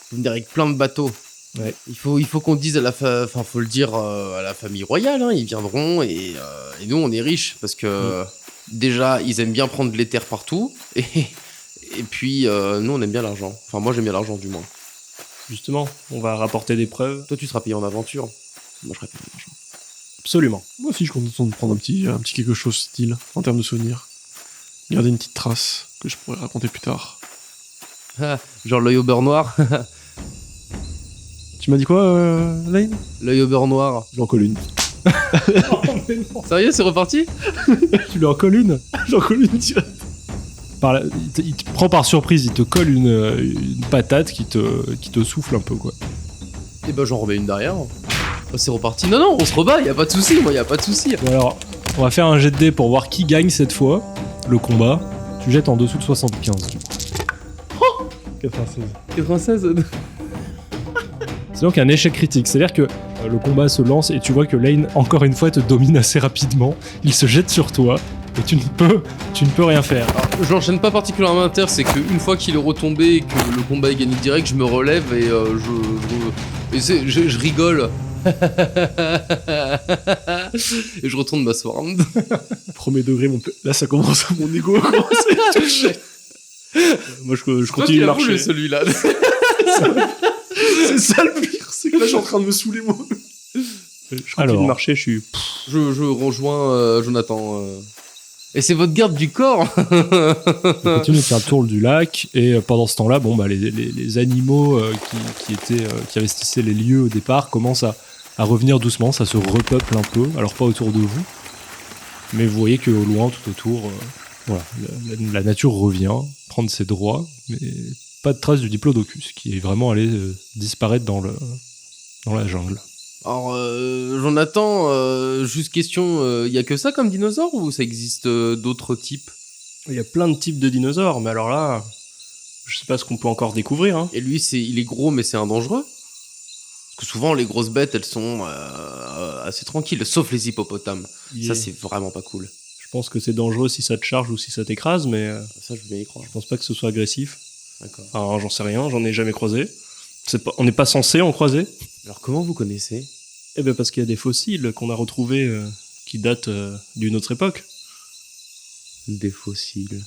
Speaker 3: Faut venir avec plein de bateaux.
Speaker 2: Ouais.
Speaker 3: Il faut qu'on dise à la faut le dire à la famille royale, hein, ils viendront et nous on est riches parce que déjà ils aiment bien prendre de l'éther partout et puis nous on aime bien l'argent. Enfin moi j'aime bien l'argent du moins.
Speaker 2: Justement, on va rapporter des preuves.
Speaker 3: Toi tu seras payé en aventure. Moi je serai payé en argent.
Speaker 2: Absolument.
Speaker 4: Moi aussi, je compte de prendre un petit quelque chose style en termes de souvenirs. Garder une petite trace que je pourrais raconter plus tard.
Speaker 3: Ah, genre l'œil au beurre noir.
Speaker 4: Tu m'as dit quoi, Lane?
Speaker 3: L'œil au beurre noir.
Speaker 4: J'en colle une.
Speaker 3: Sérieux c'est reparti?
Speaker 1: Tu lui en colles une.
Speaker 4: J'en colle une direct.
Speaker 1: Il te prend par surprise, il te colle une patate qui te souffle un peu, quoi.
Speaker 3: Et ben j'en remets une derrière. Oh, c'est reparti. Non, on se rebat, y a pas de souci, moi y a pas de souci.
Speaker 1: Bon alors, on va faire un jet de dés pour voir qui gagne cette fois, le combat. Tu jettes en dessous de 75, du coup.
Speaker 4: 96.
Speaker 3: 96.
Speaker 1: C'est donc un échec critique, c'est-à-dire que le combat se lance et tu vois que Lane, encore une fois, te domine assez rapidement. Il se jette sur toi et tu ne peux rien faire.
Speaker 3: J'enchaîne pas particulièrement inter, c'est qu'une fois qu'il est retombé et que le combat est gagné direct, je me relève et je rigole. Et je retourne m'asseoir.
Speaker 4: Premier degré, là ça commence, mon ego commence à toucher.
Speaker 2: Moi, je continue de marcher.
Speaker 3: Celui-là.
Speaker 4: C'est ça le pire, c'est que là je suis en train de me saouler moi.
Speaker 2: Je continue de marcher, je suis...
Speaker 3: Je rejoins Jonathan. Et c'est votre garde du corps.
Speaker 1: On continue de faire le tour du lac et pendant ce temps-là, bon, bah, les animaux qui investissaient les lieux au départ commencent à revenir doucement, ça se repeuple un peu, alors pas autour de vous, mais vous voyez que au loin, tout autour, voilà, la nature revient, prendre ses droits, mais pas de trace du diplodocus, qui est vraiment allé disparaître dans la jungle.
Speaker 3: Alors, Jonathan, juste question, y a que ça comme dinosaure ou ça existe d'autres types?
Speaker 2: Il y a plein de types de dinosaures, mais alors là, je sais pas ce qu'on peut encore découvrir. Hein.
Speaker 3: Et lui, il est gros, mais c'est un dangereux? Parce que souvent, les grosses bêtes, elles sont assez tranquilles, sauf les hippopotames. Ça, c'est vraiment pas cool.
Speaker 2: Je pense que c'est dangereux si ça te charge ou si ça t'écrase, mais
Speaker 3: Ça, je veux bien y croire.
Speaker 2: je pense pas que ce soit agressif.
Speaker 3: D'accord.
Speaker 2: Enfin, j'en sais rien, j'en ai jamais croisé. On n'est pas censé en croiser.
Speaker 3: Alors, comment vous connaissez?
Speaker 2: Eh ben parce qu'il y a des fossiles qu'on a retrouvés qui datent d'une autre époque.
Speaker 3: Des fossiles.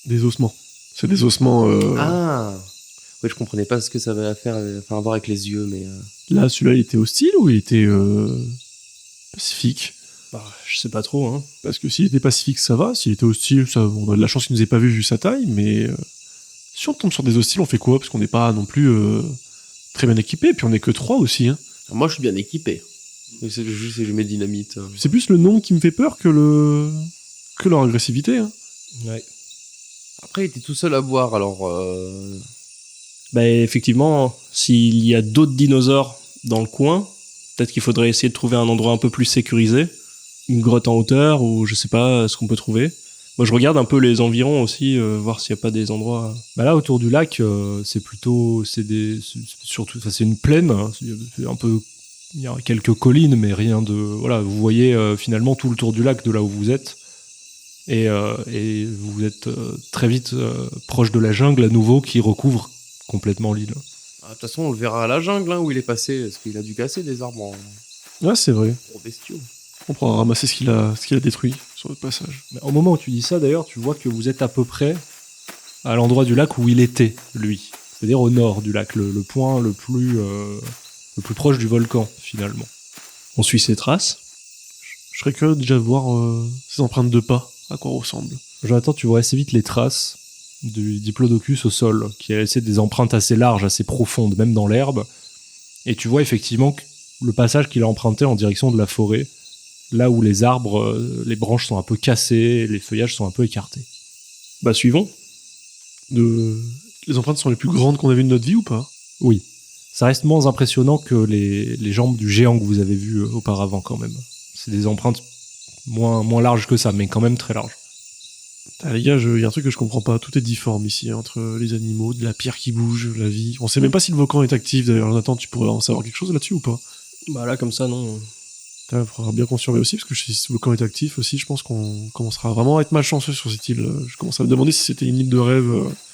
Speaker 4: Des ossements. C'est des ossements.
Speaker 3: Ah! Oui, je comprenais pas ce que ça avait à voir avec les yeux, mais...
Speaker 4: Là, celui-là, il était hostile ou il était pacifique?
Speaker 2: Bah, je sais pas trop, hein.
Speaker 4: Parce que s'il était pacifique, ça va. S'il était hostile, on a de la chance qu'il nous ait pas vu sa taille. Mais si on tombe sur des hostiles, on fait quoi? Parce qu'on n'est pas non plus très bien équipé. Puis on est que 3 aussi. Hein.
Speaker 3: Moi, je suis bien équipé. C'est juste que je mets dynamite.
Speaker 4: C'est plus le nom qui me fait peur que leur agressivité. Hein.
Speaker 2: Ouais.
Speaker 3: Après, il était tout seul à boire, alors...
Speaker 2: Bah, effectivement, s'il y a d'autres dinosaures dans le coin, peut-être qu'il faudrait essayer de trouver un endroit un peu plus sécurisé. Une grotte en hauteur, ou je sais pas ce qu'on peut trouver. Moi, je regarde un peu les environs aussi, voir s'il y a pas des endroits...
Speaker 1: Bah là, autour du lac, c'est une plaine, hein, c'est un peu, il y a quelques collines, mais rien de, voilà, vous voyez finalement tout le tour du lac de là où vous êtes, et vous êtes très vite proche de la jungle à nouveau qui recouvre complètement l'île.
Speaker 3: De toute façon, on le verra à la jungle, où il est passé, parce qu'il a dû casser des arbres en
Speaker 4: Ouais, c'est vrai.
Speaker 3: gros bestiaux.
Speaker 4: On pourra ramasser ce qu'il a détruit sur le passage.
Speaker 1: Mais au moment où tu dis ça, d'ailleurs, tu vois que vous êtes à peu près à l'endroit du lac où il était, lui. C'est-à-dire au nord du lac, le point le plus proche du volcan, finalement.
Speaker 2: On suit ses traces.
Speaker 4: Je serais curieux déjà de voir ces empreintes de pas, à quoi ressemblent.
Speaker 1: Jonathan, tu vois assez vite les traces du Diplodocus au sol, qui a laissé des empreintes assez larges, assez profondes, même dans l'herbe. Et tu vois effectivement que le passage qu'il a emprunté en direction de la forêt, là où les arbres, les branches sont un peu cassées, les feuillages sont un peu écartés.
Speaker 2: Bah, suivons.
Speaker 4: Les empreintes sont les plus grandes qu'on a vues de notre vie ou pas?
Speaker 1: Oui, ça reste moins impressionnant que les jambes du géant que vous avez vues auparavant quand même. C'est des empreintes moins larges que ça, mais quand même très larges.
Speaker 4: Ah, les gars, y a un truc que je comprends pas. Tout est difforme ici, entre les animaux, de la pierre qui bouge, la vie. On sait même pas si le volcan est actif d'ailleurs. Jonathan, tu pourrais en savoir quelque chose là-dessus ou pas?
Speaker 2: Bah là, comme ça, non.
Speaker 4: Il faudra bien qu'on surveille aussi, parce que si ce volcan est actif aussi, je pense qu'on commencera vraiment à être malchanceux sur cette île. Je commence à me demander si c'était une île de rêve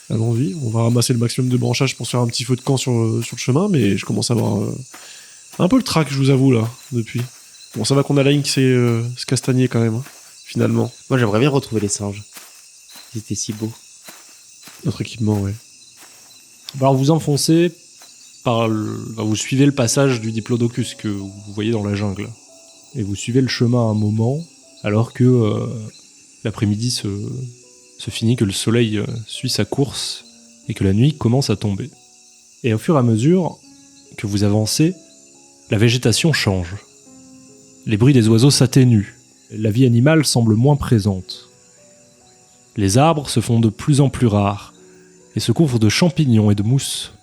Speaker 4: à l'envie. On va ramasser le maximum de branchages pour se faire un petit feu de camp sur le chemin, mais je commence à avoir un peu le trac, je vous avoue, là, depuis. Bon, ça va qu'on a la ligne qui s'est se castagner quand même, finalement.
Speaker 3: Moi, j'aimerais bien retrouver les singes. Ils étaient si beaux.
Speaker 4: Notre équipement, ouais.
Speaker 1: Alors vous enfoncez vous suivez le passage du Diplodocus que vous voyez dans la jungle. Et vous suivez le chemin un moment, alors que l'après-midi se finit, que le soleil suit sa course et que la nuit commence à tomber. Et au fur et à mesure que vous avancez, la végétation change. Les bruits des oiseaux s'atténuent. La vie animale semble moins présente. Les arbres se font de plus en plus rares et se couvrent de champignons et de mousse.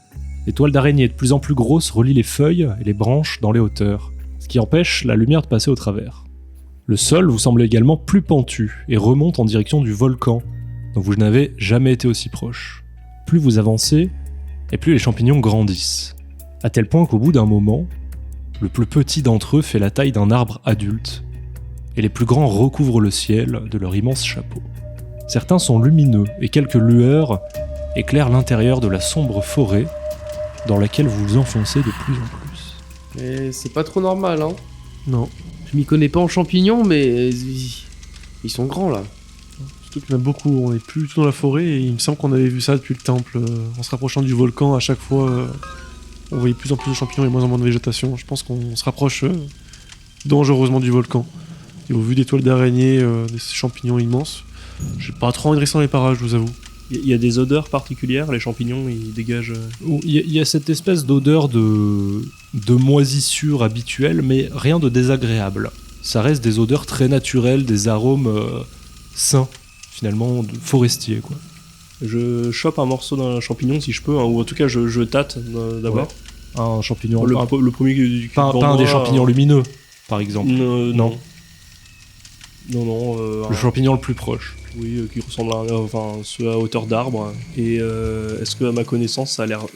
Speaker 1: Les toiles d'araignée de plus en plus grosses relient les feuilles et les branches dans les hauteurs, ce qui empêche la lumière de passer au travers. Le sol vous semble également plus pentu et remonte en direction du volcan, dont vous n'avez jamais été aussi proche. Plus vous avancez, et plus les champignons grandissent, à tel point qu'au bout d'un moment, le plus petit d'entre eux fait la taille d'un arbre adulte, et les plus grands recouvrent le ciel de leur immense chapeau. Certains sont lumineux, et quelques lueurs éclairent l'intérieur de la sombre forêt dans laquelle vous vous enfoncez de plus en plus.
Speaker 3: Et c'est pas trop normal, hein.
Speaker 4: Non.
Speaker 3: Je m'y connais pas en champignons, mais ils sont grands, là.
Speaker 4: Surtout qu'il y en a beaucoup. On est plus du tout dans la forêt et il me semble qu'on avait vu ça depuis le temple. En se rapprochant du volcan, à chaque fois, on voyait de plus en plus de champignons et moins en moins de végétation. Je pense qu'on se rapproche dangereusement du volcan. Et au vu des toiles d'araignée, des champignons immenses, j'ai pas trop envie de rester dans les parages, je vous avoue.
Speaker 2: Il y a des odeurs particulières, les champignons, ils dégagent...
Speaker 1: Il y a cette espèce d'odeur de moisissure habituelle, mais rien de désagréable. Ça reste des odeurs très naturelles, des arômes sains, finalement, forestiers, quoi.
Speaker 2: Je chope un morceau d'un champignon si je peux, ou en tout cas je tâte d'abord.
Speaker 1: Ouais. Un champignon...
Speaker 2: Le premier qui
Speaker 1: pas un des champignons lumineux, par exemple.
Speaker 2: Non.
Speaker 1: Le champignon le plus proche.
Speaker 2: Oui, qui ressemble à ceux à hauteur d'arbre. Et est-ce que à ma connaissance ça a l'air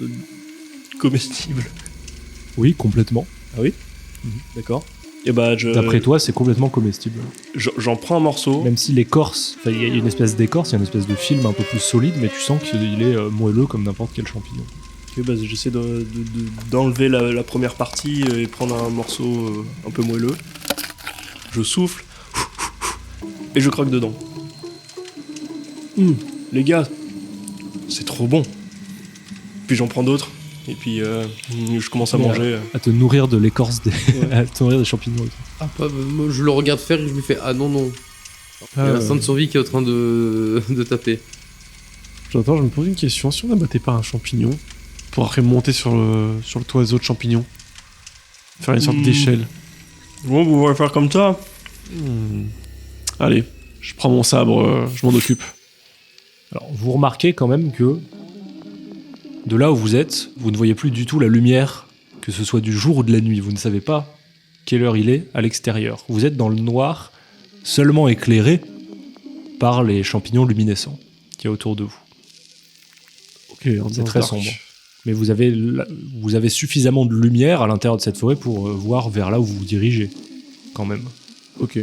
Speaker 2: comestible?
Speaker 1: Oui, complètement.
Speaker 2: Ah oui. D'accord. Et bah
Speaker 1: d'après toi, c'est complètement comestible.
Speaker 2: J'en prends un morceau.
Speaker 1: Même si l'écorce, il y a une espèce d'écorce, il y a une espèce de film un peu plus solide, mais tu sens qu'il est moelleux comme n'importe quel champignon.
Speaker 2: Ok, bah j'essaie d'enlever la première partie et prendre un morceau un peu moelleux. Je souffle et je croque dedans. Les gars, c'est trop bon. Puis j'en prends d'autres. Et puis je commence à manger.
Speaker 1: À te nourrir de l'écorce à te nourrir des champignons.
Speaker 3: Ah, moi, je le regarde faire et je lui fais ah non. Il y a l'instinct de survie qui est en train de taper.
Speaker 4: J'entends, je me pose une question. Si on n'abattait pas un champignon pour après monter sur le toiseau de champignons, faire une sorte d'échelle.
Speaker 2: Bon, vous voulez faire comme ça.
Speaker 4: Allez, je prends mon sabre, je m'en occupe.
Speaker 1: Alors, vous remarquez quand même que de là où vous êtes, vous ne voyez plus du tout la lumière, que ce soit du jour ou de la nuit. Vous ne savez pas quelle heure il est à l'extérieur. Vous êtes dans le noir, seulement éclairé par les champignons luminescents qu'il y a autour de vous.
Speaker 4: Ok,
Speaker 1: c'est très sombre. Mais vous avez suffisamment de lumière à l'intérieur de cette forêt pour voir vers là où vous vous dirigez, quand même.
Speaker 4: Ok.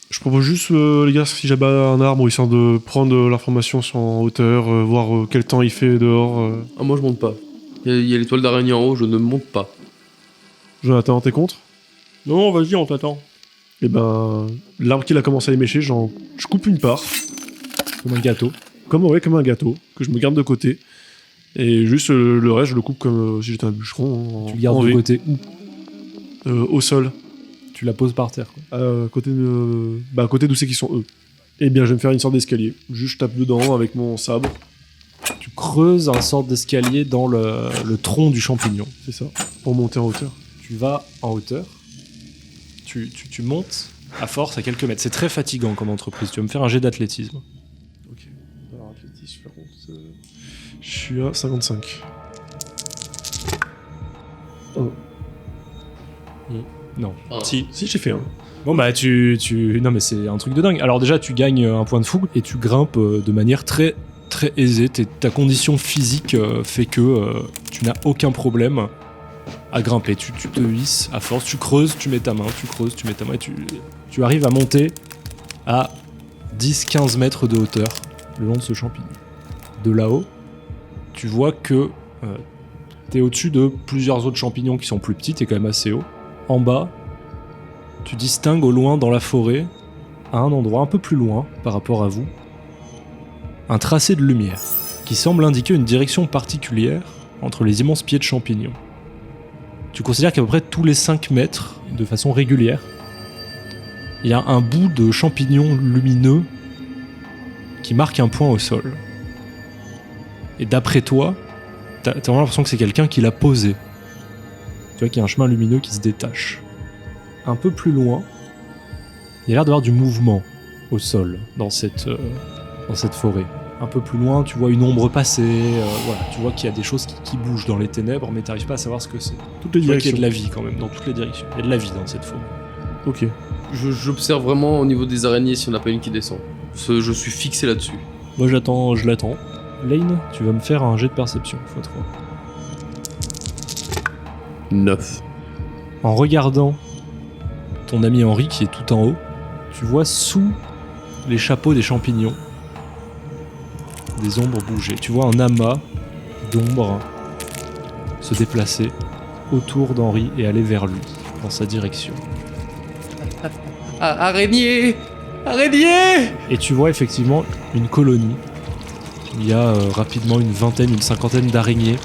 Speaker 4: Je propose juste, les gars, si j'abats un arbre, histoire de prendre l'information en hauteur, voir quel temps il fait dehors.
Speaker 3: Ah, moi je monte pas. Il y a l'étoile d'araignée en haut, je ne monte pas.
Speaker 4: Jonathan, t'es contre?
Speaker 2: Non, vas-y, on t'attend.
Speaker 4: Et ben, l'arbre qu'il a commencé à émécher, je coupe une part,
Speaker 1: Comme un gâteau.
Speaker 4: comme un gâteau, que je me garde de côté. Et juste le reste, je le coupe comme si j'étais un bûcheron.
Speaker 1: Tu le gardes
Speaker 4: en
Speaker 1: de
Speaker 4: V.
Speaker 1: côté où?
Speaker 4: Au sol,
Speaker 1: Tu la poses par terre, quoi.
Speaker 4: à côté d'où c'est qu'ils sont eux. Et bien, je vais me faire une sorte d'escalier. Juste, je tape dedans avec mon sabre.
Speaker 1: Tu creuses un sorte d'escalier dans le tronc du champignon.
Speaker 4: C'est ça, pour monter en hauteur.
Speaker 1: Tu vas en hauteur. Tu montes à force à quelques mètres. C'est très fatigant comme entreprise. Tu vas me faire un jet d'athlétisme.
Speaker 4: Ok. Alors, athlétisme, par contre, je suis à 55.
Speaker 1: Non.
Speaker 2: Si.
Speaker 4: Si, j'ai fait un.
Speaker 1: Bon bah non mais c'est un truc de dingue. Alors déjà tu gagnes un point de fougue et tu grimpes de manière très très aisée. Ta condition physique fait que tu n'as aucun problème à grimper. Tu te hisses à force, tu creuses, tu mets ta main, tu creuses, tu mets ta main et tu arrives à monter à 10-15 mètres de hauteur le long de ce champignon. De là-haut, tu vois que t'es au-dessus de plusieurs autres champignons qui sont plus petits, t'es quand même assez haut. En bas, tu distingues au loin dans la forêt, à un endroit un peu plus loin par rapport à vous, un tracé de lumière qui semble indiquer une direction particulière entre les immenses pieds de champignons. Tu considères qu'à peu près tous les 5 mètres, de façon régulière, il y a un bout de champignon lumineux qui marque un point au sol. Et d'après toi, t'as vraiment l'impression que c'est quelqu'un qui l'a posé. Tu vois qu'il y a un chemin lumineux qui se détache. Un peu plus loin, il y a l'air d'avoir du mouvement au sol dans cette forêt. Un peu plus loin, tu vois une ombre passer, voilà, tu vois qu'il y a des choses qui bougent dans les ténèbres, mais t'arrives pas à savoir ce que c'est.
Speaker 4: Toutes les
Speaker 1: Tu vois qu'il y a
Speaker 4: directions.
Speaker 1: de la vie quand même, dans toutes les directions. Il y a de la vie dans cette forêt.
Speaker 4: Ok.
Speaker 3: J'observe vraiment au niveau des araignées si on n'a pas une qui descend. Je suis fixé là-dessus.
Speaker 2: Moi, je l'attends.
Speaker 1: Lane, tu vas me faire un jet de perception, x3.
Speaker 3: 9.
Speaker 1: En regardant ton ami Henri qui est tout en haut, tu vois sous les chapeaux des champignons des ombres bouger. Tu vois un amas d'ombres se déplacer autour d'Henri et aller vers lui, dans sa direction.
Speaker 3: Ah, araignée! Araignée!
Speaker 1: Et tu vois effectivement une colonie. Il y a rapidement une vingtaine, une cinquantaine d'araignées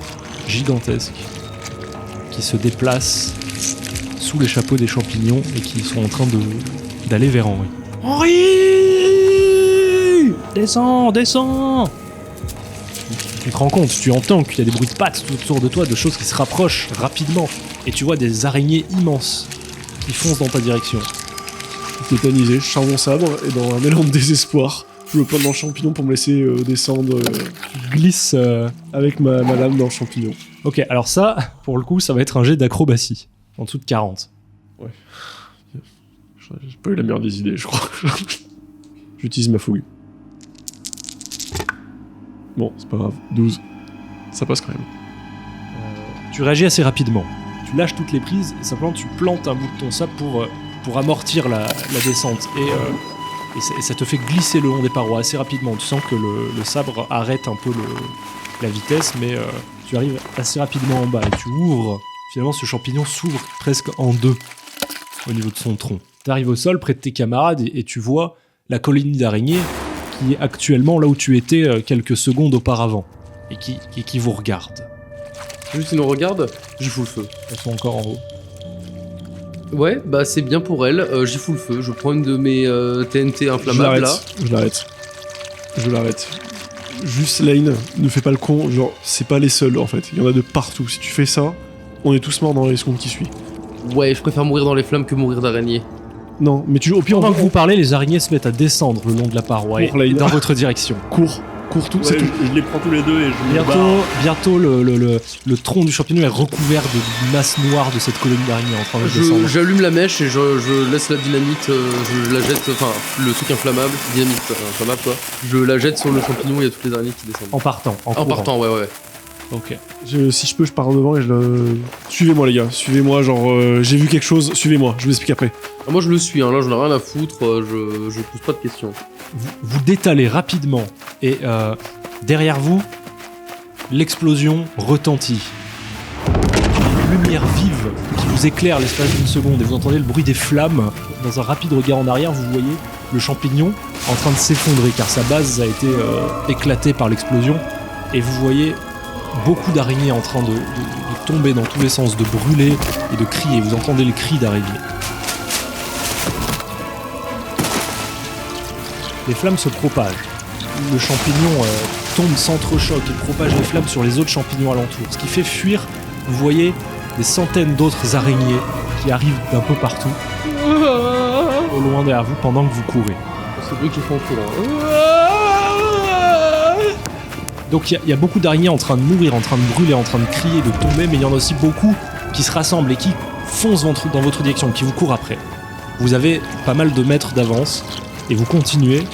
Speaker 1: gigantesques qui se déplacent sous les chapeaux des champignons et qui sont en train d'aller vers Henri.
Speaker 2: Henri! Descends!
Speaker 1: Tu te rends compte, tu entends qu'il y a des bruits de pattes tout autour de toi, de choses qui se rapprochent rapidement, et tu vois des araignées immenses qui foncent dans ta direction.
Speaker 4: Tétanisé, je sors mon sabre et dans un élan de désespoir, je me plante dans le champignon pour me laisser descendre
Speaker 1: Tu glisses.
Speaker 4: avec ma lame dans le champignon.
Speaker 1: Ok, alors ça, pour le coup, ça va être un jet d'acrobatie, en dessous de 40.
Speaker 4: J'ai pas eu la meilleure des idées, je crois. J'utilise ma fougue. Bon, c'est pas grave. 12. Ça passe quand même.
Speaker 1: Tu réagis assez rapidement. Tu lâches toutes les prises et simplement tu plantes un bout de ton sabre pour amortir la descente. Et ça te fait glisser le long des parois assez rapidement. Tu sens que le sabre arrête un peu la vitesse, mais tu arrives assez rapidement en bas et tu ouvres. Finalement, ce champignon s'ouvre presque en deux au niveau de son tronc. Tu arrives au sol près de tes camarades et tu vois la colonie d'araignées qui est actuellement là où tu étais quelques secondes auparavant et qui vous regarde.
Speaker 3: Juste ils nous regardent, j'y fous le feu.
Speaker 1: Elles sont encore en haut.
Speaker 3: Ouais, bah c'est bien pour elle, j'y fous le feu. Je prends une de mes TNT inflammables là.
Speaker 4: Je l'arrête. Juste Lane, ne fais pas le con, genre c'est pas les seuls en fait, il y en a de partout. Si tu fais ça, on est tous morts dans les secondes qui suivent.
Speaker 3: Ouais, je préfère mourir dans les flammes que mourir d'araignée.
Speaker 4: Non, mais au pire
Speaker 1: Pendant
Speaker 4: on
Speaker 1: que vous parlez, les araignées se mettent à descendre le long de la paroi et
Speaker 4: Cours, Lane.
Speaker 1: dans votre direction.
Speaker 4: cours tout, c'est
Speaker 2: Ouais,
Speaker 4: tout.
Speaker 2: je les prends tous les deux et je me barre.
Speaker 1: Bientôt le tronc du champignon est recouvert d'une masse noire de cette colonie d'araignées en train de descendre.
Speaker 3: J'allume la mèche et je laisse la dynamite, je la jette, enfin le truc inflammable, dynamite inflammable quoi. Je la jette sur le champignon, il y a toutes les araignées qui descendent.
Speaker 1: En partant, en courant.
Speaker 3: partant, ouais.
Speaker 1: Ok.
Speaker 4: Si je peux, je pars devant et je le... Suivez-moi les gars, suivez-moi, genre j'ai vu quelque chose, suivez-moi, je vous explique après.
Speaker 3: Ah, moi je le suis, hein, là j'en ai rien à foutre, je pose pas de questions.
Speaker 1: Vous détalez rapidement et derrière vous, l'explosion retentit lumière vive qui vous éclaire l'espace d'une seconde et vous entendez le bruit des flammes. Dans un rapide regard en arrière, vous voyez le champignon en train de s'effondrer car sa base a été éclatée par l'explosion et vous voyez beaucoup d'araignées en train de tomber dans tous les sens, de brûler et de crier. Vous entendez le cri d'araignée. Les flammes se propagent. Le champignon tombe, s'entrechoque et propage les flammes sur les autres champignons alentours. Ce qui fait fuir, vous voyez des centaines d'autres araignées qui arrivent d'un peu partout, au loin derrière vous, pendant que vous courez.
Speaker 3: C'est le bruit qu'ils font en courant.
Speaker 1: Donc il y a beaucoup d'araignées en train de mourir, en train de brûler, en train de crier, de tomber, mais il y en a aussi beaucoup qui se rassemblent et qui foncent dans votre direction, qui vous courent après. Vous avez pas mal de mètres d'avance et vous continuez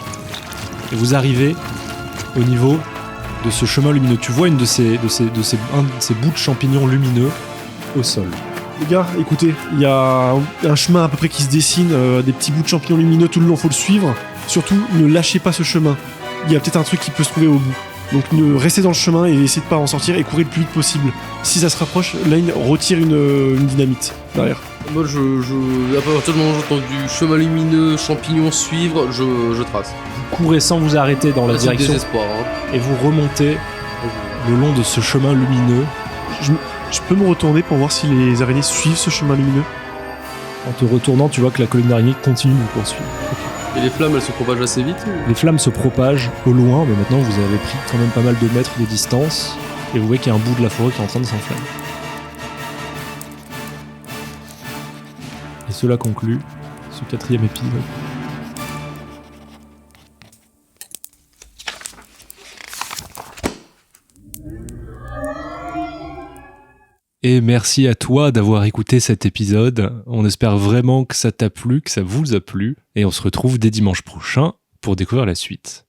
Speaker 1: et vous arrivez au niveau de ce chemin lumineux. Tu vois un de ces bouts de champignons lumineux au sol.
Speaker 4: Les gars, écoutez, il y a un chemin à peu près qui se dessine, des petits bouts de champignons lumineux tout le long, faut le suivre. Surtout, ne lâchez pas ce chemin. Il y a peut-être un truc qui peut se trouver au bout. Donc restez dans le chemin et essayez de pas en sortir et courez le plus vite possible. Si ça se rapproche, Lane retire une dynamite derrière.
Speaker 3: Moi, à partir du moment où j'entends du chemin lumineux, champignons suivre, je trace.
Speaker 1: Vous courez sans vous arrêter dans la
Speaker 3: C'est le
Speaker 1: direction
Speaker 3: désespoir.
Speaker 1: et vous remontez le long de ce chemin lumineux.
Speaker 4: Je peux me retourner pour voir si les araignées suivent ce chemin lumineux.
Speaker 1: En te retournant, tu vois que la colline d'araignées continue de vous poursuivre.
Speaker 3: Et les flammes, elles se propagent assez vite
Speaker 1: Les flammes se propagent au loin, mais maintenant vous avez pris quand même pas mal de mètres de distance et vous voyez qu'il y a un bout de la forêt qui est en train de s'enflammer. Et cela conclut ce 4e épisode. Et merci à toi d'avoir écouté cet épisode. On espère vraiment que ça t'a plu, que ça vous a plu. Et on se retrouve dès dimanche prochain pour découvrir la suite.